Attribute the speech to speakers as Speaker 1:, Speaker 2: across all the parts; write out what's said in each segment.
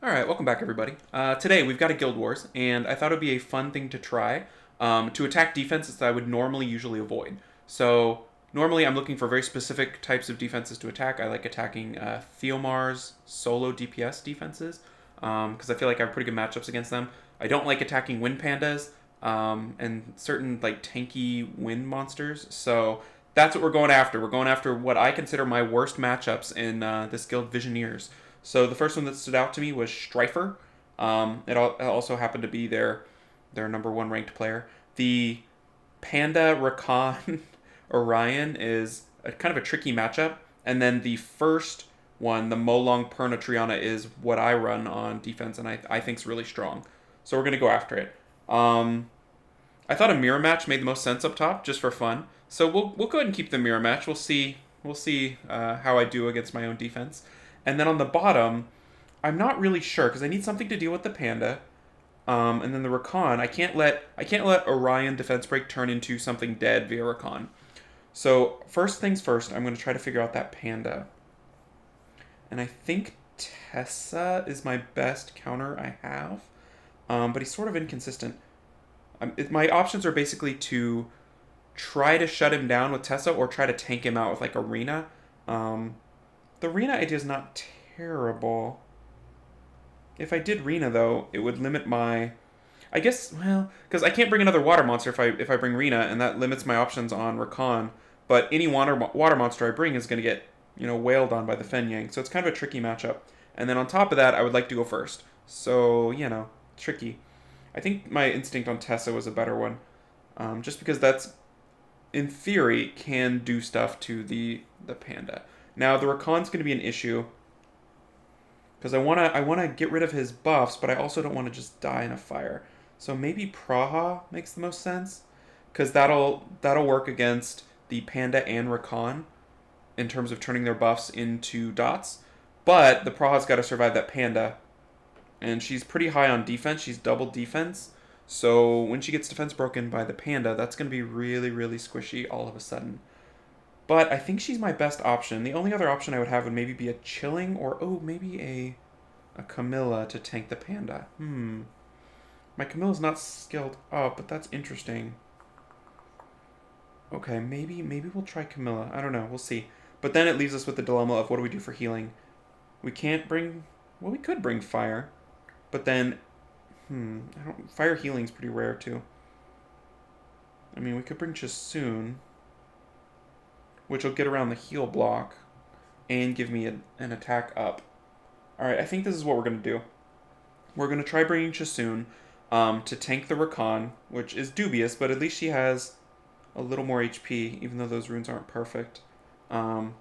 Speaker 1: Alright, welcome back everybody. Today we've got a Guild Wars, and I thought it would be a fun thing to try to attack defenses that I would usually avoid. So, normally I'm looking for very specific types of defenses to attack. I like attacking Theomar's solo DPS defenses, because I feel like I have pretty good matchups against them. I don't like attacking Wind Pandas, and certain like tanky wind monsters, so that's what we're going after. We're going after what I consider my worst matchups in this guild, Visioneers. So the first one that stood out to me was Strifer. It also happened to be their number one ranked player. The Panda Rakan Orion is kind of a tricky matchup, and then the first one, the Molong Perna Triana, is what I run on defense, and I think is really strong. So we're gonna go after it. I thought a mirror match made the most sense up top, just for fun. So we'll go ahead and keep the mirror match. We'll see how I do against my own defense. And then on the bottom, I'm not really sure because I need something to deal with the panda. And then the Rakan, I can't let Orion defense break turn into something dead via Rakan. So first things first, I'm going to try to figure out that panda. And I think Tessa is my best counter I have, but he's sort of inconsistent. My options are basically to try to shut him down with Tessa or try to tank him out with like Arena. Um, the Rena idea is not terrible. If I did Rena though, it would limit my. I guess because I can't bring another water monster if I bring Rena, and that limits my options on Rakan. But any water monster I bring is going to get wailed on by the Feng. So it's kind of a tricky matchup. And then on top of that, I would like to go first. So tricky. I think my instinct on Tessa was a better one, just because that's in theory can do stuff to the panda. Now the Rakan's going to be an issue because I wanna get rid of his buffs, but I also don't want to just die in a fire. So maybe Praha makes the most sense because that'll work against the panda and Rakan in terms of turning their buffs into dots. But the Praha's got to survive that panda, and she's pretty high on defense. She's double defense. So when she gets defense broken by the panda, that's going to be really, really squishy all of a sudden. But I think she's my best option. The only other option I would have would maybe be a Chilling or, maybe a Camilla to tank the panda. My Camilla's not skilled up, but that's interesting. Okay, maybe we'll try Camilla. I don't know. We'll see. But then it leaves us with the dilemma of what do we do for healing? We can't bring. Well, we could bring fire, but then, fire healing's pretty rare too. I mean, we could bring Chasoon, which will get around the heal block and give me an attack up. Alright, I think this is what we're going to do. We're going to try bringing Chasoon to tank the Rakan, which is dubious, but at least she has a little more HP, even though those runes aren't perfect. And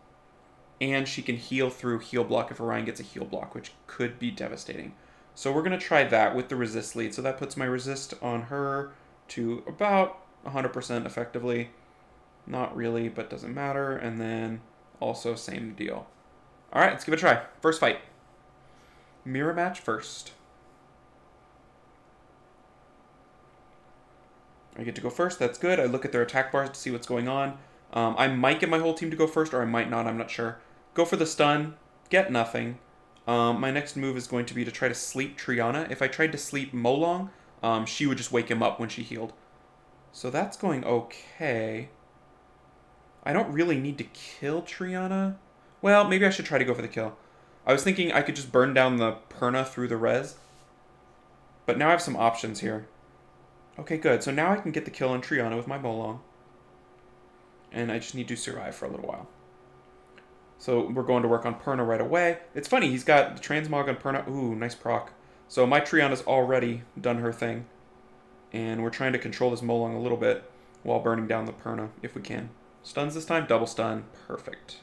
Speaker 1: she can heal through heal block if Orion gets a heal block, which could be devastating. So we're going to try that with the resist lead. So that puts my resist on her to about 100% effectively. Not really, but doesn't matter. And then also same deal. Alright, let's give it a try. First fight. Mirror match first. I get to go first. That's good. I look at their attack bars to see what's going on. I might get my whole team to go first, or I might not. I'm not sure. Go for the stun. Get nothing. My next move is going to be to try to sleep Triana. If I tried to sleep Molong, she would just wake him up when she healed. So that's going okay. I don't really need to kill Triana. Well, maybe I should try to go for the kill. I was thinking I could just burn down the Perna through the res. But now I have some options here. Okay, good. So now I can get the kill on Triana with my Molong. And I just need to survive for a little while. So we're going to work on Perna right away. It's funny, he's got the transmog on Perna. Ooh, nice proc. So my Triana's already done her thing. And we're trying to control this Molong a little bit while burning down the Perna, if we can. Stuns this time, double stun. Perfect.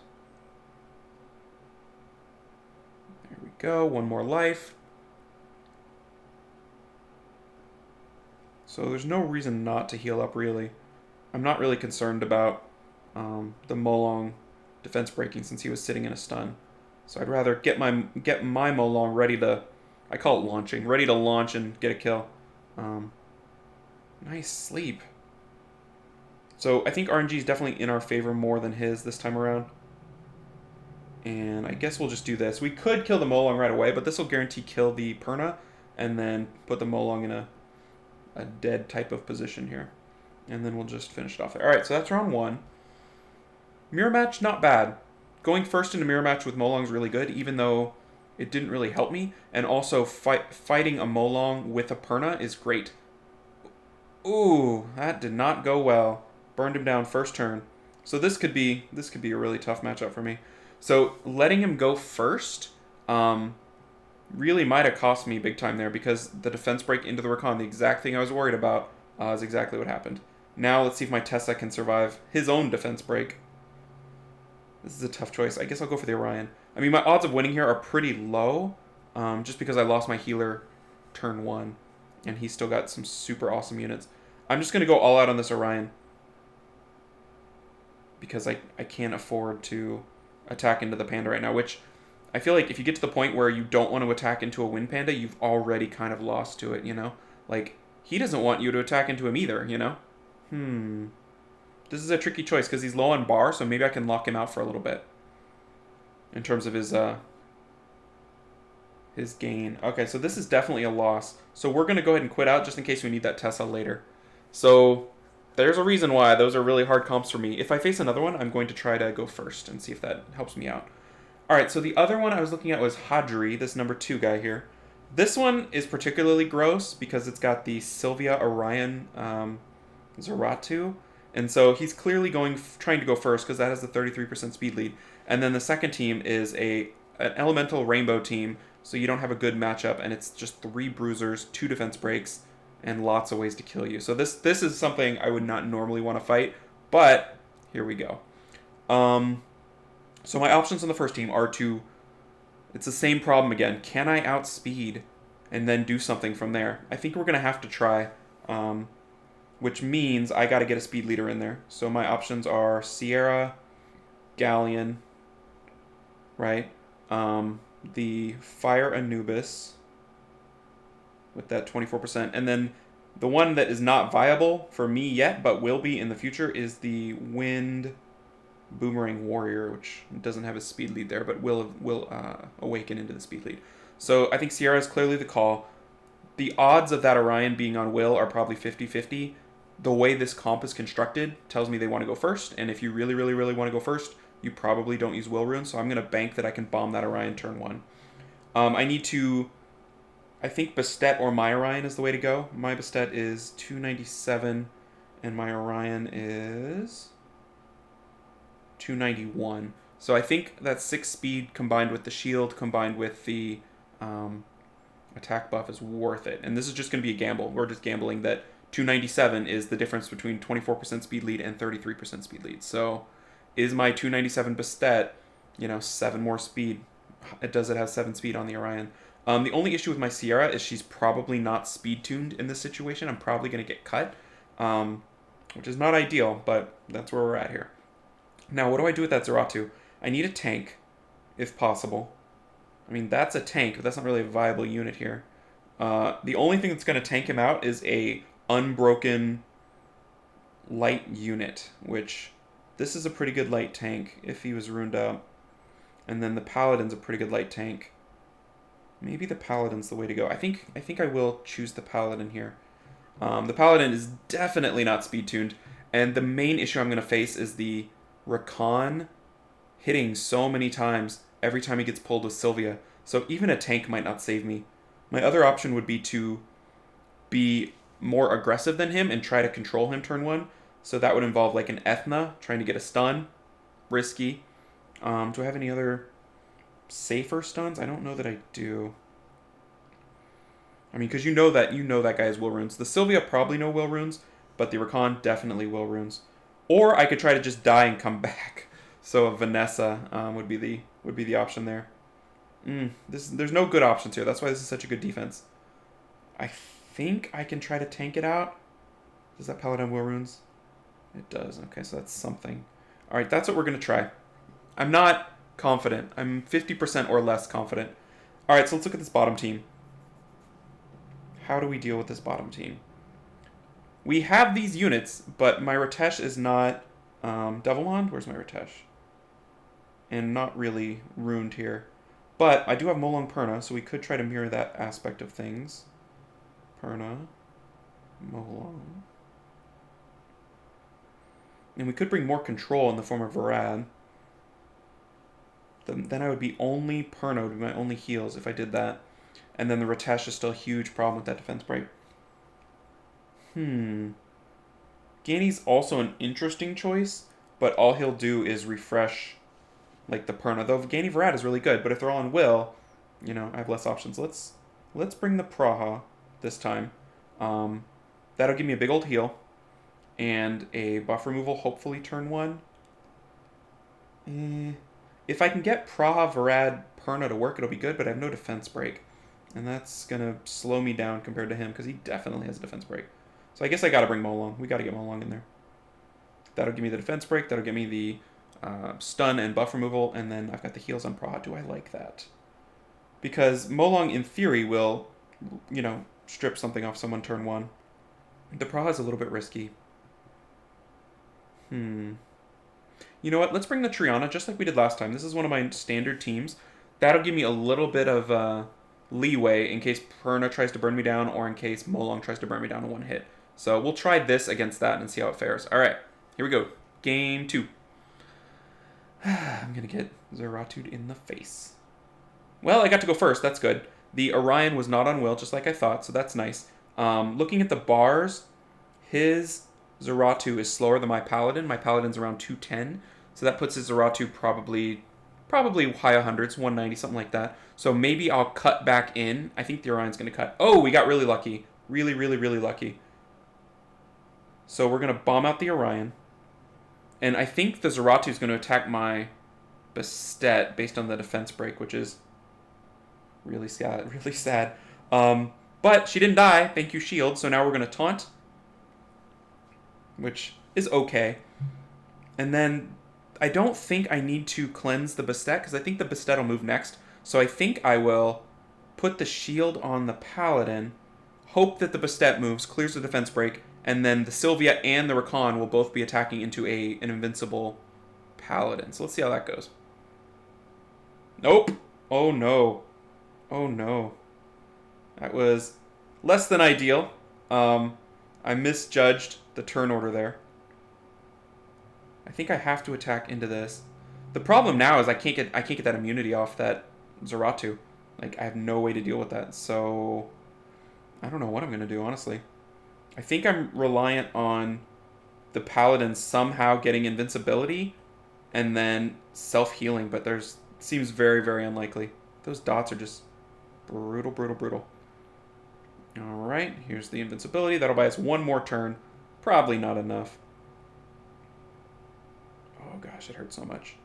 Speaker 1: There we go, one more life. So there's no reason not to heal up, really. I'm not really concerned about the Molong defense breaking since he was sitting in a stun. So I'd rather get my Molong ready to, I call it launching, ready to launch and get a kill. Nice sleep. So I think RNG is definitely in our favor more than his this time around. And I guess we'll just do this. We could kill the Molong right away, but this will guarantee kill the Perna and then put the Molong in a dead type of position here. And then we'll just finish it off there. Alright, so that's round 1. Mirror match, not bad. Going first into mirror match with Molong's really good, even though it didn't really help me. And also fighting a Molong with a Perna is great. Ooh, that did not go well. Burned him down first turn. So this could be a really tough matchup for me. So letting him go first really might have cost me big time there, because the defense break into the Rakan, the exact thing I was worried about, is exactly what happened. Now let's see if my Tessa can survive his own defense break. This is a tough choice. I guess I'll go for the Orion. I mean, my odds of winning here are pretty low, just because I lost my healer turn 1, and he's still got some super awesome units. I'm just going to go all out on this Orion, because I can't afford to attack into the Panda right now, which I feel like if you get to the point where you don't want to attack into a Wind Panda, you've already kind of lost to it, you know? Like, he doesn't want you to attack into him either, you know? This is a tricky choice because he's low on bar, so maybe I can lock him out for a little bit in terms of his gain. Okay, so this is definitely a loss. So we're going to go ahead and quit out just in case we need that Tessa later. So there's a reason why those are really hard comps for me. If I face another one, I'm going to try to go first and see if that helps me out. Alright, so the other one I was looking at was Hadri, this number 2 guy here. This one is particularly gross because it's got the Sylvia Orion Zeratu. And so he's clearly trying to go first because that has the 33% speed lead. And then the second team is an elemental rainbow team, so you don't have a good matchup, and it's just 3 bruisers, 2 defense breaks, and lots of ways to kill you. So this is something I would not normally want to fight, but here we go. So my options on the first team are it's the same problem again. Can I outspeed and then do something from there? I think we're going to have to try, which means I got to get a speed leader in there. So my options are Sierra, Galleon, right? The Fire Anubis with that 24%. And then the one that is not viable for me yet, but will be in the future, is the Wind Boomerang Warrior, which doesn't have a speed lead there, but will awaken into the speed lead. So I think Sierra is clearly the call. The odds of that Orion being on Will are probably 50-50. The way this comp is constructed tells me they want to go first, and if you really, really, really want to go first, you probably don't use Will Rune, so I'm going to bank that I can bomb that Orion turn 1. I need to... I think Bastet or my Orion is the way to go. My Bastet is 297, and my Orion is 291. So I think that 6 speed combined with the shield, combined with the attack buff is worth it. And this is just going to be a gamble. We're just gambling that 297 is the difference between 24% speed lead and 33% speed lead. So is my 297 Bastet, 7 more speed? Does it have 7 speed on the Orion? The only issue with my Sierra is she's probably not speed tuned in this situation. I'm probably going to get cut, which is not ideal, but that's where we're at here. Now, what do I do with that Zeratu? I need a tank, if possible. I mean, that's a tank, but that's not really a viable unit here. The only thing that's going to tank him out is a unbroken light unit, which this is a pretty good light tank if he was runed up. And then the Paladin's a pretty good light tank. Maybe the Paladin's the way to go. I think I will choose the Paladin here. The Paladin is definitely not speed tuned, and the main issue I'm going to face is the Rakan hitting so many times every time he gets pulled with Sylvia. So even a tank might not save me. My other option would be to be more aggressive than him and try to control him turn 1. So that would involve like an Ethna, trying to get a stun. Risky. Do I have any other safer stuns? I don't know that I do. I mean, because you know that guy has will runes. The Sylvia probably no will runes, but the Rakan definitely will runes. Or I could try to just die and come back. So a Vanessa would be the option there. There's no good options here. That's why this is such a good defense. I think I can try to tank it out. Does that Paladin will runes? It does. Okay, so that's something. All right, that's what we're going to try. I'm not confident. I'm 50% or less confident. All right, so let's look at this bottom team. How do we deal with this bottom team? We have these units, but my Ritesh is not Devil Wand. Where's my Ritesh? and not really ruined here. But I do have Molong Perna, so we could try to mirror that aspect of things. Perna, Molong. And we could bring more control in the form of Varad. Then I would be only Perna, would be my only heals if I did that. And then the Ritesh is still a huge problem with that defense break. Gany's also an interesting choice, but all he'll do is refresh like the Perna. Though Gany Varad is really good, but if they're all on Will, you know, I have less options. Let's bring the Praha this time. That'll give me a big old heal and a buff removal, hopefully turn 1. If I can get Praha, Varad, Perna to work, it'll be good, but I have no defense break. And that's going to slow me down compared to him, because he definitely has a defense break. So I guess I got to bring Molong. We got to get Molong in there. That'll give me the defense break. That'll give me the stun and buff removal. And then I've got the heals on Praha. Do I like that? Because Molong, in theory, will, you know, strip something off someone turn 1. The Praha is a little bit risky. You know what? Let's bring the Triana, just like we did last time. This is one of my standard teams. That'll give me a little bit of leeway in case Perna tries to burn me down or in case Molong tries to burn me down in 1 hit. So we'll try this against that and see how it fares. All right, here we go. Game 2. I'm going to get Zeratu in the face. Well, I got to go first. That's good. The Orion was not on Will, just like I thought, so that's nice. Looking at the bars, his Zeratu is slower than my Paladin. My Paladin's around 210, so that puts his Zeratu probably high 100s, 190, something like that. So maybe I'll cut back in. I think the Orion's going to cut. Oh, we got really lucky. Really, really, really lucky. So we're going to bomb out the Orion. And I think the Zeratu is going to attack my Bastet based on the defense break, which is really sad. Really sad. But she didn't die. Thank you, shield. So now we're going to taunt, which is okay. And then I don't think I need to cleanse the Bastet, because I think the Bastet will move next. So I think I will put the shield on the Paladin, hope that the Bastet moves, clears the defense break, and then the Sylvia and the Rakan will both be attacking into an invincible Paladin. So let's see how that goes. Nope. Oh no. Oh no. That was less than ideal. I misjudged the turn order there. I think I have to attack into this. The problem now is I can't get that immunity off that Zeratu. Like, I have no way to deal with that. So I don't know what I'm gonna do, honestly. I think I'm reliant on the Paladin somehow getting invincibility and then self-healing, but seems very, very unlikely. Those dots are just brutal, brutal, brutal. Alright, here's the invincibility. That'll buy us 1 more turn. Probably not enough. Oh gosh, it hurts so much.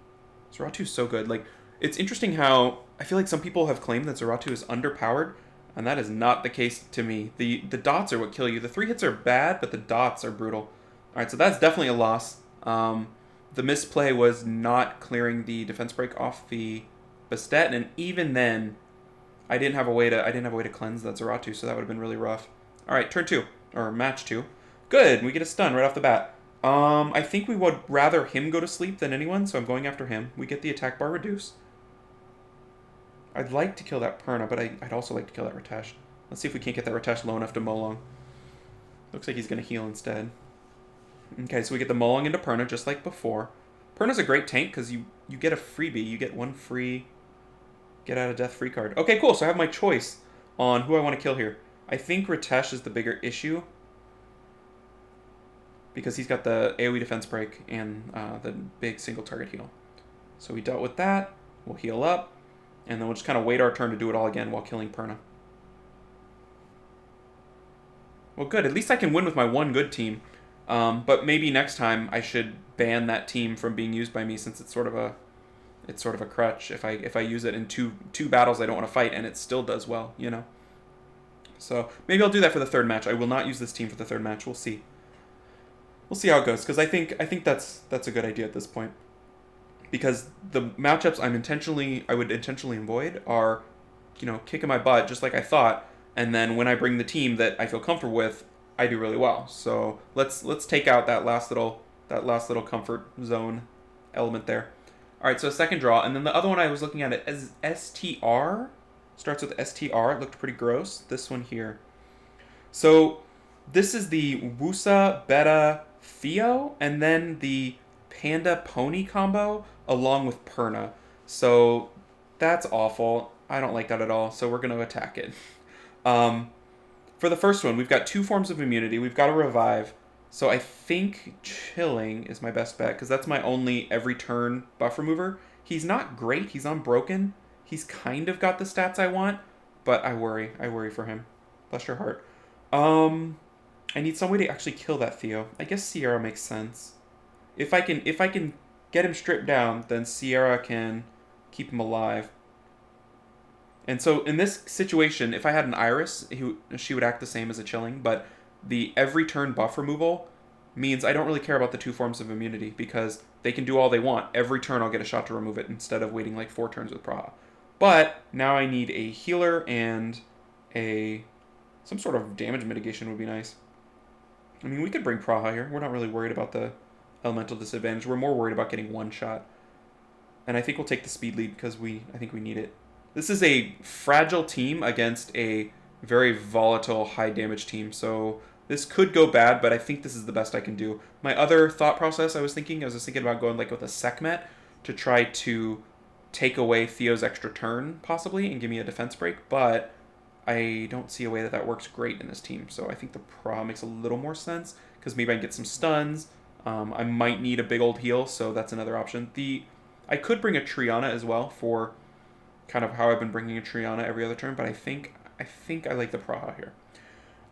Speaker 1: Zeratu's so good. Like, it's interesting how I feel like some people have claimed that Zeratu is underpowered, and that is not the case to me. The dots are what kill you. The 3 hits are bad, but the dots are brutal. Alright, so that's definitely a loss. The misplay was not clearing the defense break off the Bastet, and even then, I didn't have a way to cleanse that Zeratu, so that would have been really rough. Alright, turn 2, or match 2. Good, we get a stun right off the bat. I think we would rather him go to sleep than anyone, so I'm going after him. We get the attack bar reduce. I'd like to kill that Perna, but I'd also like to kill that Ritesh. Let's see if we can't get that Ritesh low enough to Molong. Looks like he's going to heal instead. Okay, so we get the Molong into Perna, just like before. Perna's a great tank, because you get a freebie. You get 1 free get out of death free card. Okay, cool, so I have my choice on who I want to kill here. I think Ritesh is the bigger issue, because he's got the AoE defense break and the big single target heal. So we dealt with that. We'll heal up, and then we'll just kind of wait our turn to do it all again while killing Perna. Well, good. At least I can win with my 1 good team. But maybe next time I should ban that team from being used by me, since it's sort of a crutch. If I use it in two battles I don't want to fight and it still does well, you know. So maybe I'll do that for the 3rd match. I will not use this team for the 3rd match. We'll see. We'll see how it goes, because I think that's a good idea at this point. Because the matchups I would intentionally avoid are, you know, kicking my butt just like I thought, and then when I bring the team that I feel comfortable with, I do really well. So let's take out that last little comfort zone element there. All right, so second draw, and then the other one I was looking at it as STR. Starts with STR. It looked pretty gross. This one here. So this is the Wusa Beta Theo, and then the Panda Pony combo along with Perna. So that's awful. I don't like that at all. So we're going to attack it. Um, for the first one, we've got two forms of immunity. We've got a revive. So I think chilling is my best bet because that's my only every turn buff remover. He's not great. He's unbroken. He's kind of got the stats I want, but I worry. I worry for him. Bless your heart. I need some way to actually kill that Theo. I guess Sierra makes sense. If I can get him stripped down, then Sierra can keep him alive. And so in this situation, if I had an Iris, she would act the same as a chilling, but the every turn buff removal means I don't really care about the two forms of immunity because they can do all they want. Every turn I'll get a shot to remove it instead of waiting like 4 turns with Praha. But now I need a healer and some sort of damage mitigation would be nice. I mean, we could bring Praha here. We're not really worried about the elemental disadvantage. We're more worried about getting one shot. And I think we'll take the speed lead because I think we need it. This is a fragile team against a very volatile, high damage team. So this could go bad, but I think this is the best I can do. My other thought process I was thinking about going like with a Sekhmet to try to take away Theo's extra turn, possibly, and give me a defense break, but I don't see a way that works great in this team. So I think the Pra makes a little more sense, because maybe I can get some stuns. I might need a big old heal, so that's another option. I could bring a Triana as well for kind of how I've been bringing a Triana every other turn, but I think I like the Praha here.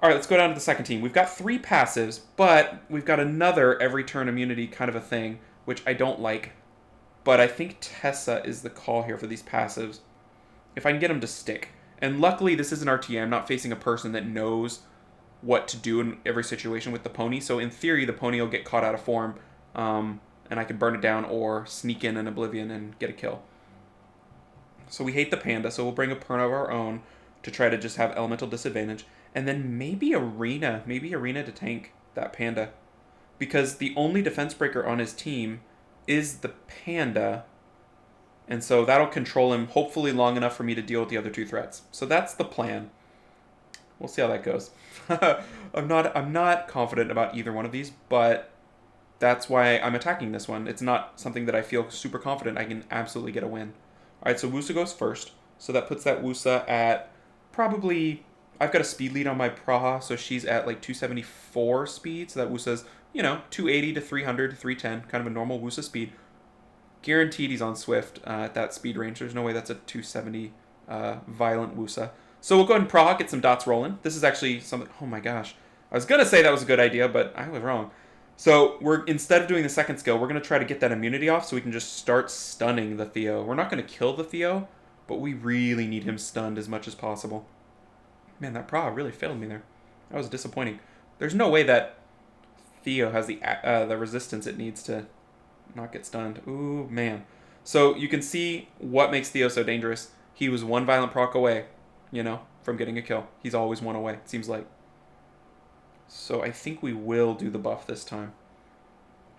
Speaker 1: All right, let's go down to the second team. We've got 3 passives, but we've got another every turn immunity kind of a thing, which I don't like. But I think Tessa is the call here for these passives, if I can get them to stick. And luckily, this is an RTA. I'm not facing a person that knows what to do in every situation with the pony. So in theory, the pony will get caught out of form, and I can burn it down or sneak in an Oblivion and get a kill. So we hate the Panda, so we'll bring a Perna of our own to try to just have elemental disadvantage. And then maybe Arena to tank that Panda. Because the only defense breaker on his team is the Panda. And so that'll control him hopefully long enough for me to deal with the other 2 threats. So that's the plan. We'll see how that goes. I'm not confident about either one of these, but that's why I'm attacking this one. It's not something that I feel super confident I can absolutely get a win. Alright, so Wusa goes first. So that puts that Wusa at probably... I've got a speed lead on my Praha, so she's at like 274 speed. So that Wusa's, 280 to 300 to 310, kind of a normal Wusa speed. Guaranteed he's on Swift at that speed range. There's no way that's a 270 violent Wusa. So we'll go ahead and Praha, get some dots rolling. This is actually something... Oh my gosh. I was going to say that was a good idea, but I was wrong. So instead of doing the second skill, we're going to try to get that immunity off so we can just start stunning the Theo. We're not going to kill the Theo, but we really need him stunned as much as possible. Man, that Praha really failed me there. That was disappointing. There's no way that Theo has the resistance it needs to not get stunned. Ooh, man. So you can see what makes Theo so dangerous. He was 1 violent proc away, from getting a kill. He's always 1 away, it seems like. So I think we will do the buff this time.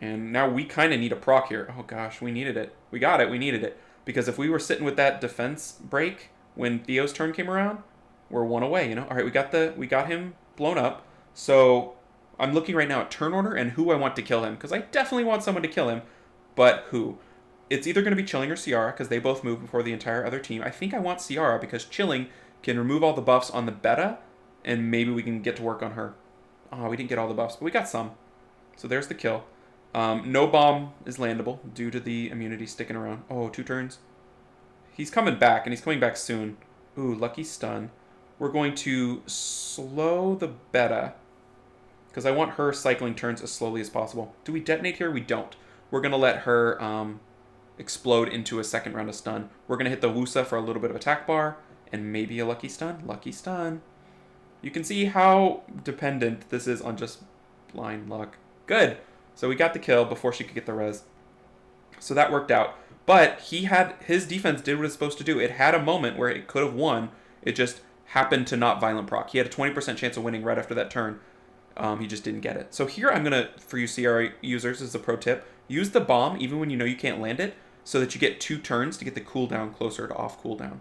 Speaker 1: And now we kind of need a proc here. Oh gosh, we needed it. We got it, we needed it. Because if we were sitting with that defense break when Theo's turn came around, we're 1 away, Alright, we got him blown up. So I'm looking right now at turn order and who I want to kill him. Because I definitely want someone to kill him. But who? It's either going to be Chilling or Ciara, because they both move before the entire other team. I think I want Ciara, because Chilling can remove all the buffs on the beta, and maybe we can get to work on her. Oh, we didn't get all the buffs, but we got some. So there's the kill. No bomb is landable due to the immunity sticking around. Oh, 2 turns. He's coming back, and he's coming back soon. Ooh, lucky stun. We're going to slow the beta, because I want her cycling turns as slowly as possible. Do we detonate here? We don't. We're going to let her explode into a second round of stun. We're going to hit the Wusa for a little bit of attack bar, and maybe a lucky stun. Lucky stun. You can see how dependent this is on just blind luck. Good. So we got the kill before she could get the res. So that worked out. But his defense did what it's supposed to do. It had a moment where it could have won. It just happened to not violent proc. He had a 20% chance of winning right after that turn. He just didn't get it. So here I'm going to, for you CR users, as a pro tip, use the bomb even when you know you can't land it. so that you get 2 turns to get the cooldown closer to off cooldown.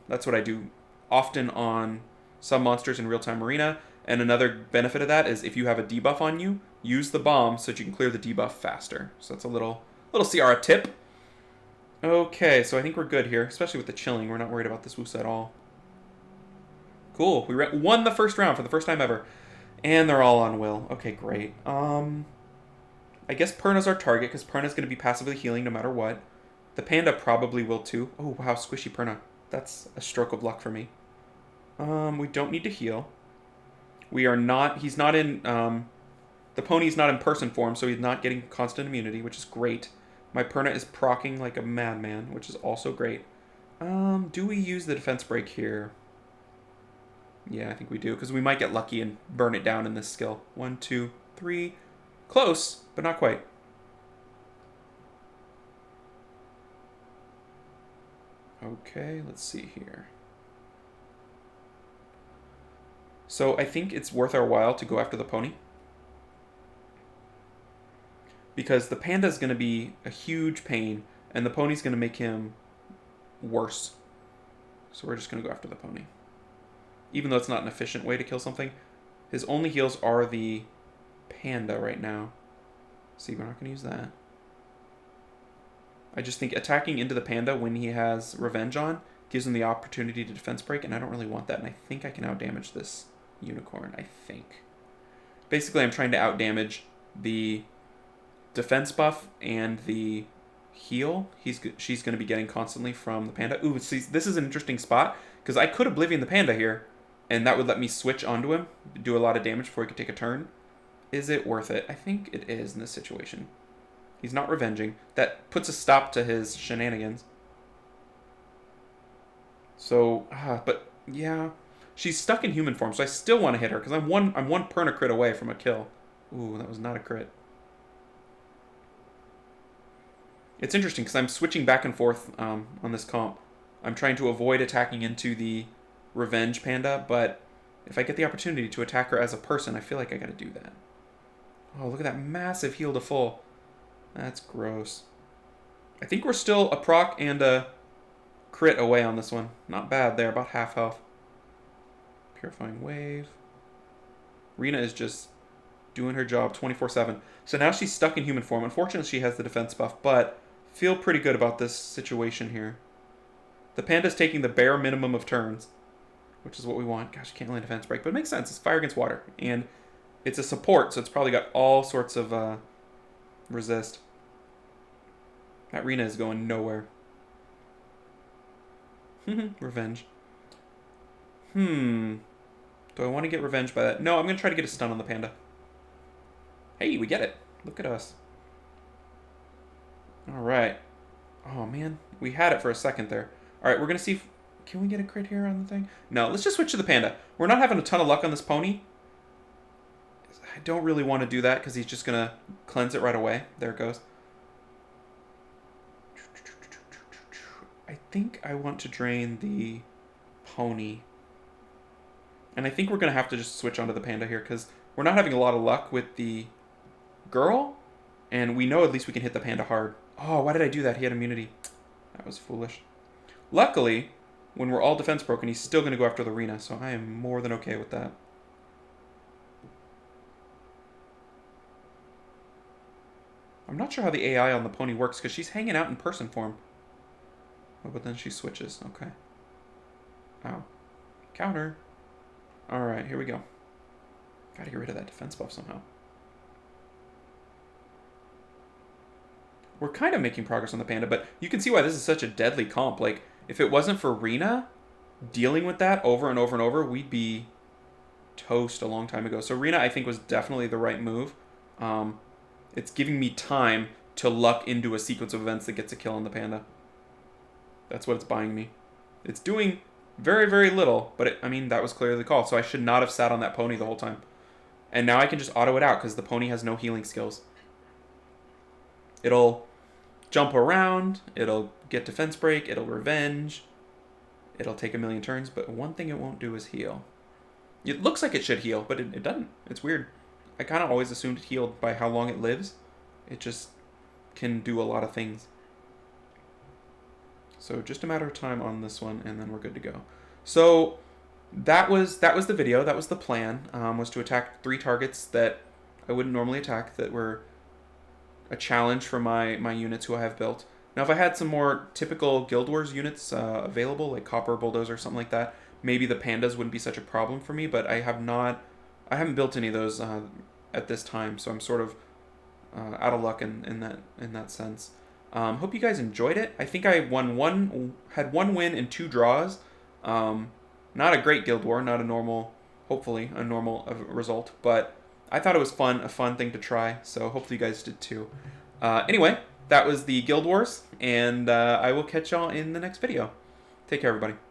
Speaker 1: That's what I do often on some monsters in real-time arena. And another benefit of that is if you have a debuff on you, use the bomb so that you can clear the debuff faster. So that's a little Ciara tip. Okay, so I think we're good here, especially with the chilling. We're not worried about this Wusa at all. Cool. We won the first round for the first time ever. And they're all on Will. Okay, great. I guess Perna's our target, because Perna's going to be passively healing no matter what. The panda probably will too. Oh, wow, squishy Perna. That's a stroke of luck for me. We don't need to heal. We are not... He's not in... the pony's not in person form, so he's not getting constant immunity, which is great. My Perna is proccing like a madman, which is also great. Do we use the defense break here? Yeah, I think we do, because we might get lucky and burn it down in this skill. 1, 2, 3. Close, but not quite. Okay, let's see here. So I think it's worth our while to go after the pony, because the panda is going to be a huge pain, and the pony's going to make him worse. So we're just going to go after the pony. Even though it's not an efficient way to kill something, his only heals are the panda right now. See, we're not going to use that. I just think attacking into the panda when he has revenge on gives him the opportunity to defense break, and I don't really want that, and I think I can outdamage this unicorn, I think. Basically, I'm trying to outdamage the defense buff and the heal she's going to be getting constantly from the panda. Ooh, see, this is an interesting spot, because I could Oblivion the panda here, and that would let me switch onto him, do a lot of damage before he could take a turn. Is it worth it? I think it is in this situation. He's not revenging. That puts a stop to his shenanigans. So, but yeah, she's stuck in human form, so I still want to hit her, because I'm one Perna crit away from a kill. Ooh, that was not a crit. It's interesting, because I'm switching back and forth on this comp. I'm trying to avoid attacking into the revenge panda, but if I get the opportunity to attack her as a person, I feel like I gotta do that. Oh, look at that massive heal to full. That's gross. I think we're still a proc and a crit away on this one. Not bad there, about half health. Purifying Wave. Rena is just doing her job 24/7. So now she's stuck in human form. Unfortunately, she has the defense buff, but feel pretty good about this situation here. The panda's taking the bare minimum of turns, which is what we want. Gosh, I can't land defense break, but it makes sense. It's fire against water, and it's a support, so it's probably got all sorts of resist. That Rena is going nowhere. Revenge. Do I want to get revenge by that? No, I'm going to try to get a stun on the panda. Hey, we get it. Look at us. Alright. Oh, man. We had it for a second there. Alright, we're going to see if... Can we get a crit here on the thing? No, let's just switch to the panda. We're not having a ton of luck on this pony. I don't really want to do that because he's just going to cleanse it right away. There it goes. I think I want to drain the pony. And I think we're going to have to just switch onto the panda here because we're not having a lot of luck with the girl. And we know at least we can hit the panda hard. Oh, why did I do that? He had immunity. That was foolish. Luckily, when we're all defense broken, he's still going to go after the Rena. So I am more than okay with that. I'm not sure how the AI on the pony works because she's hanging out in person form. Oh, but then she switches. Okay. Ow. Counter. Alright, here we go. Gotta get rid of that defense buff somehow. We're kind of making progress on the panda, but you can see why this is such a deadly comp. Like, if it wasn't for Rena dealing with that over and over and over, we'd be toast a long time ago. So Rena, I think, was definitely the right move. It's giving me time to luck into a sequence of events that gets a kill on the panda. That's what it's buying me. It's doing very, very little, but I mean, that was clearly the call. So I should not have sat on that pony the whole time. And now I can just auto it out because the pony has no healing skills. It'll jump around, it'll get defense break, it'll revenge, it'll take a million turns, but one thing it won't do is heal. It looks like it should heal, but it doesn't. It's weird. I kind of always assumed it healed by how long it lives. It just can do a lot of things. So just a matter of time on this one, and then we're good to go. So that was the video. That was the plan. Was to attack 3 targets that I wouldn't normally attack, that were a challenge for my units who I have built. Now, if I had some more typical Guild Wars units available, like Copper Bulldozer or something like that, maybe the pandas wouldn't be such a problem for me. But I haven't built any of those at this time, so I'm sort of out of luck in that sense. Hope you guys enjoyed it. I think I had one win and 2 draws. Not a great Guild War, not a normal, hopefully a normal result, but I thought it was fun, a fun thing to try. So hopefully you guys did too. Anyway, that was the Guild Wars, and I will catch y'all in the next video. Take care, everybody.